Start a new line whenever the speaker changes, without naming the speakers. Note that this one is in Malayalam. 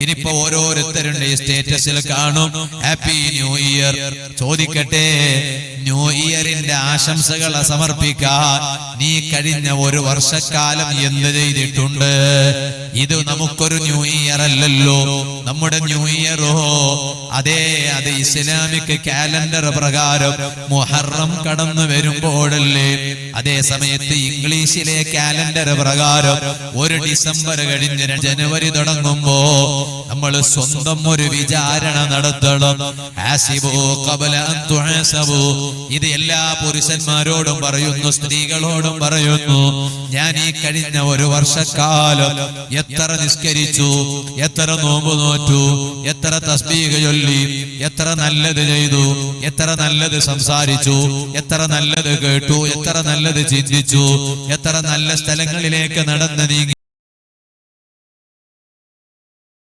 ഇനിയിപ്പോ ഓരോരുത്തരുടെ സ്റ്റേറ്റസിൽ കാണും ഹാപ്പി ന്യൂ ഇയർ. ചോദിക്കട്ടെ, ന്യൂ ഇയറിന്റെ ആശംസകൾ സമർപ്പിക്കാൻ നീ കഴിഞ്ഞ ഒരു വർഷക്കാലം എന്ത് ചെയ്തിട്ടുണ്ട്? ഇത് നമുക്കൊരു ന്യൂ ഇയർ അല്ലല്ലോ. നമ്മുടെ ന്യൂ ഇയറോ അത് ഇസ്ലാമിക് കാലണ്ടർ പ്രകാരം മുഹറം കടന്നു വരുമ്പോഴല്ലേ. അതേ സമയത്ത് ഇംഗ്ലീഷിലെ കാലണ്ടർ പ്രകാരം ഒരു ഡിസംബർ കഴിഞ്ഞ് ജനുവരി തുടങ്ങുമ്പോ നമ്മൾ സ്വന്തം ഒരു വിചാരണ നടത്തണം. ഹാസിബു ഖബല അൻ തുഹസബു. ഇത് എല്ലാ പുരുഷന്മാരോടും പറയുന്നു, സ്ത്രീകളോടും പറയുന്നു. ഞാൻ ഈ കഴിഞ്ഞ ഒരു വർഷക്കാലം എത്ര നിസ്കരിച്ചു, എത്ര നോമ്പ് നോറ്റു, എത്ര തസ്ബീഹ് ചൊല്ലി, എത്ര നല്ലത് ചെയ്തു, എത്ര നല്ലത് സംസാരിച്ചു, എത്ര നല്ലത് കേട്ടു, എത്ര നല്ലത് ചിന്തിച്ചു, എത്ര നല്ല സ്ഥലങ്ങളിലേക്ക് നടന്നു നീങ്ങി.